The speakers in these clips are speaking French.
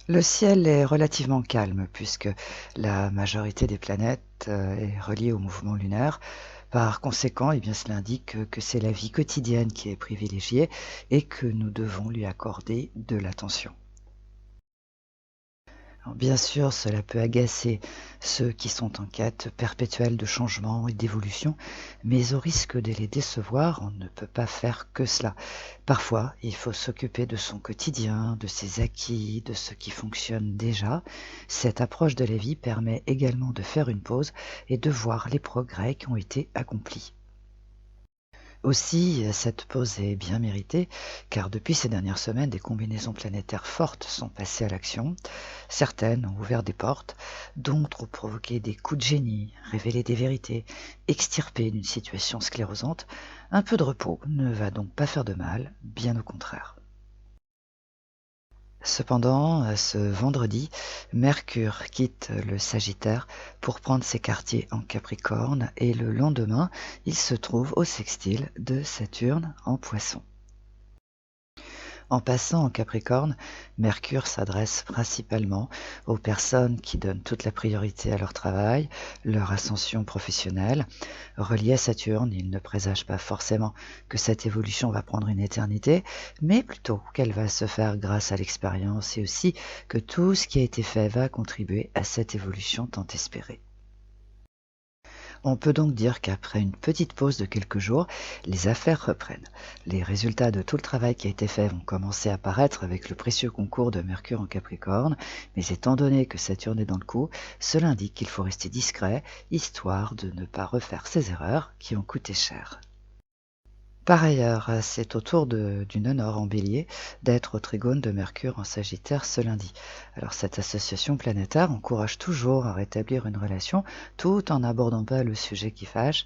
Le ciel est relativement calme puisque la majorité des planètes est reliée au mouvement lunaire. Par conséquent, eh bien, cela indique que c'est la vie quotidienne qui est privilégiée et que nous devons lui accorder de l'attention. Alors, bien sûr, cela peut agacer ceux qui sont en quête perpétuelle de changement et d'évolution, mais au risque de les décevoir, on ne peut pas faire que cela. Parfois, il faut s'occuper de son quotidien, de ses acquis, de ce qui fonctionne déjà. Cette approche de la vie permet également de faire une pause et de voir les progrès qui ont été accomplis. Aussi, cette pause est bien méritée, car depuis ces dernières semaines, des combinaisons planétaires fortes sont passées à l'action. Certaines ont ouvert des portes, d'autres ont provoqué des coups de génie, révélé des vérités, extirpé d'une situation sclérosante. Un peu de repos ne va donc pas faire de mal, bien au contraire. Cependant, ce vendredi, Mercure quitte le Sagittaire pour prendre ses quartiers en Capricorne et le lendemain, il se trouve au sextile de Saturne en Poisson. En passant en Capricorne, Mercure s'adresse principalement aux personnes qui donnent toute la priorité à leur travail, leur ascension professionnelle. Relié à Saturne, il ne présage pas forcément que cette évolution va prendre une éternité, mais plutôt qu'elle va se faire grâce à l'expérience et aussi que tout ce qui a été fait va contribuer à cette évolution tant espérée. On peut donc dire qu'après une petite pause de quelques jours, les affaires reprennent. Les résultats de tout le travail qui a été fait vont commencer à apparaître avec le précieux concours de Mercure en Capricorne, mais étant donné que Saturne est dans le coup, cela indique qu'il faut rester discret, histoire de ne pas refaire ces erreurs qui ont coûté cher. Par ailleurs, c'est au tour du nonore en Bélier d'être au trigone de Mercure en Sagittaire ce lundi. Alors cette association planétaire encourage toujours à rétablir une relation tout en n'abordant pas le sujet qui fâche.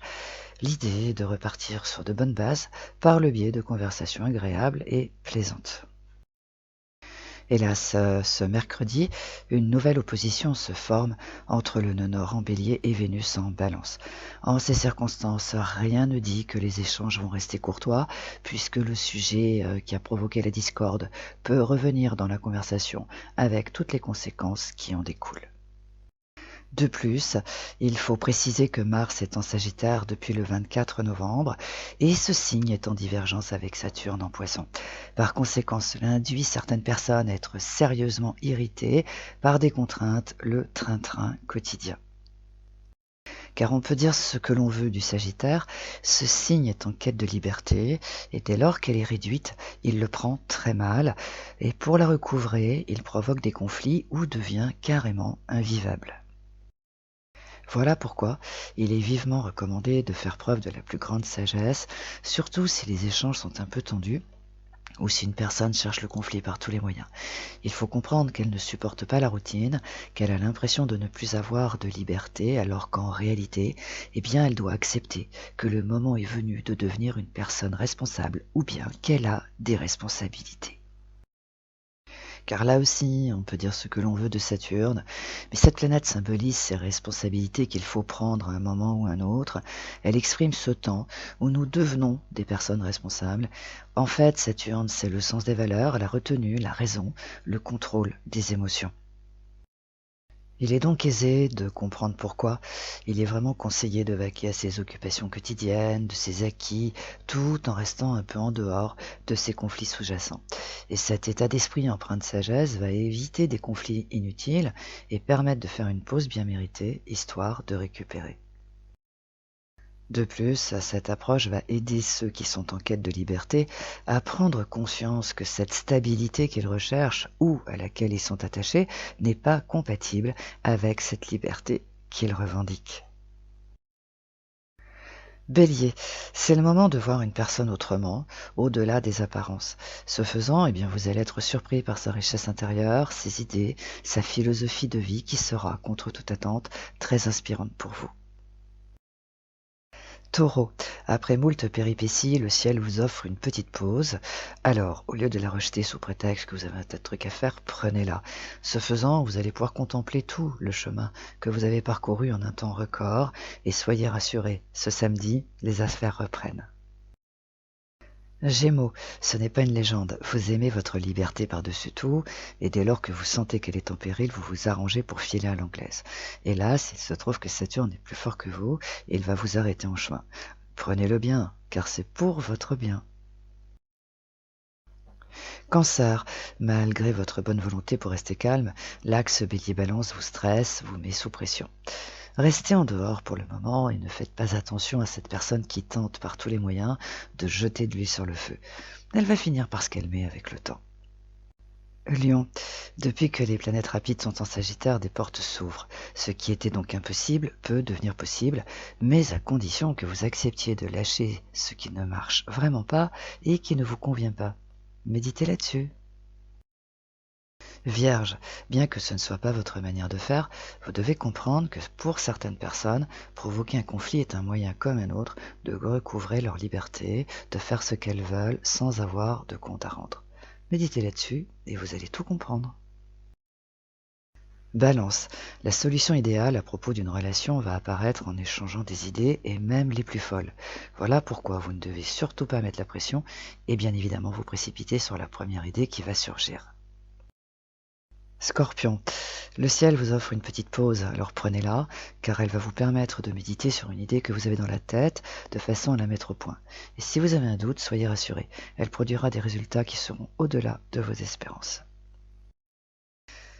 L'idée est de repartir sur de bonnes bases par le biais de conversations agréables et plaisantes. Hélas, ce mercredi, une nouvelle opposition se forme entre le nœud nord en bélier et Vénus en balance. En ces circonstances, rien ne dit que les échanges vont rester courtois, puisque le sujet qui a provoqué la discorde peut revenir dans la conversation avec toutes les conséquences qui en découlent. De plus, il faut préciser que Mars est en Sagittaire depuis le 24 novembre et ce signe est en divergence avec Saturne en Poisson. Par conséquent, cela induit certaines personnes à être sérieusement irritées par des contraintes, le train-train quotidien. Car on peut dire ce que l'on veut du Sagittaire, ce signe est en quête de liberté et dès lors qu'elle est réduite, il le prend très mal et pour la recouvrer, il provoque des conflits ou devient carrément invivable. Voilà pourquoi il est vivement recommandé de faire preuve de la plus grande sagesse, surtout si les échanges sont un peu tendus ou si une personne cherche le conflit par tous les moyens. Il faut comprendre qu'elle ne supporte pas la routine, qu'elle a l'impression de ne plus avoir de liberté, alors qu'en réalité, eh bien, elle doit accepter que le moment est venu de devenir une personne responsable ou bien qu'elle a des responsabilités. Car là aussi, on peut dire ce que l'on veut de Saturne, mais cette planète symbolise ces responsabilités qu'il faut prendre à un moment ou à un autre. Elle exprime ce temps où nous devenons des personnes responsables. En fait, Saturne, c'est le sens des valeurs, la retenue, la raison, le contrôle des émotions. Il est donc aisé de comprendre pourquoi il est vraiment conseillé de vaquer à ses occupations quotidiennes, de ses acquis, tout en restant un peu en dehors de ces conflits sous-jacents. Et cet état d'esprit empreint de sagesse va éviter des conflits inutiles et permettre de faire une pause bien méritée, histoire de récupérer. De plus, cette approche va aider ceux qui sont en quête de liberté à prendre conscience que cette stabilité qu'ils recherchent ou à laquelle ils sont attachés n'est pas compatible avec cette liberté qu'ils revendiquent. Bélier, c'est le moment de voir une personne autrement, au-delà des apparences. Ce faisant, eh bien, vous allez être surpris par sa richesse intérieure, ses idées, sa philosophie de vie qui sera, contre toute attente, très inspirante pour vous. Taureau, après moult péripéties, le ciel vous offre une petite pause. Alors, au lieu de la rejeter sous prétexte que vous avez un tas de trucs à faire, prenez-la. Ce faisant, vous allez pouvoir contempler tout le chemin que vous avez parcouru en un temps record et soyez rassurés, ce samedi, les affaires reprennent. Gémeaux, ce n'est pas une légende. Vous aimez votre liberté par-dessus tout, et dès lors que vous sentez qu'elle est en péril, vous vous arrangez pour filer à l'anglaise. Hélas, il se trouve que Saturne est plus fort que vous, et il va vous arrêter en chemin. Prenez-le bien, car c'est pour votre bien. Cancer, malgré votre bonne volonté pour rester calme, l'axe Bélier-Balance vous stresse, vous met sous pression. Restez en dehors pour le moment et ne faites pas attention à cette personne qui tente par tous les moyens de jeter de l'huile sur le feu. Elle va finir par se calmer avec le temps. Lion, depuis que les planètes rapides sont en Sagittaire, des portes s'ouvrent. Ce qui était donc impossible peut devenir possible, mais à condition que vous acceptiez de lâcher ce qui ne marche vraiment pas et qui ne vous convient pas. Méditez là-dessus. Vierge, bien que ce ne soit pas votre manière de faire, vous devez comprendre que pour certaines personnes, provoquer un conflit est un moyen comme un autre de recouvrer leur liberté, de faire ce qu'elles veulent sans avoir de compte à rendre. Méditez là-dessus et vous allez tout comprendre. Balance, la solution idéale à propos d'une relation va apparaître en échangeant des idées et même les plus folles. Voilà pourquoi vous ne devez surtout pas mettre la pression et bien évidemment vous précipiter sur la première idée qui va surgir. Scorpion, le ciel vous offre une petite pause, alors prenez-la, car elle va vous permettre de méditer sur une idée que vous avez dans la tête, de façon à la mettre au point. Et si vous avez un doute, soyez rassuré, elle produira des résultats qui seront au-delà de vos espérances.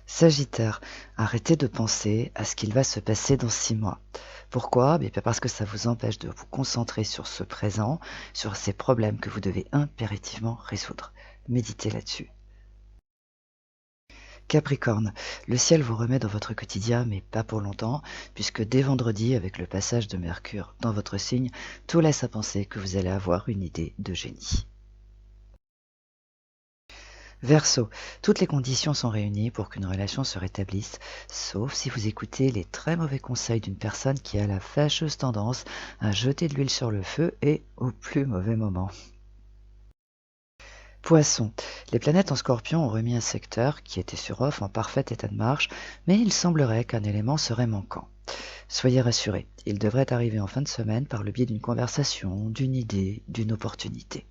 Sagittaire, arrêtez de penser à ce qu'il va se passer dans 6 mois. Pourquoi? Parce que ça vous empêche de vous concentrer sur ce présent, sur ces problèmes que vous devez impérativement résoudre. Méditez là-dessus. Capricorne, le ciel vous remet dans votre quotidien, mais pas pour longtemps, puisque dès vendredi, avec le passage de Mercure dans votre signe, tout laisse à penser que vous allez avoir une idée de génie. Verseau, toutes les conditions sont réunies pour qu'une relation se rétablisse, sauf si vous écoutez les très mauvais conseils d'une personne qui a la fâcheuse tendance à jeter de l'huile sur le feu et au plus mauvais moment. Poisson, les planètes en Scorpion ont remis un secteur qui était sur off en parfait état de marche, mais il semblerait qu'un élément serait manquant. Soyez rassurés, il devrait arriver en fin de semaine par le biais d'une conversation, d'une idée, d'une opportunité.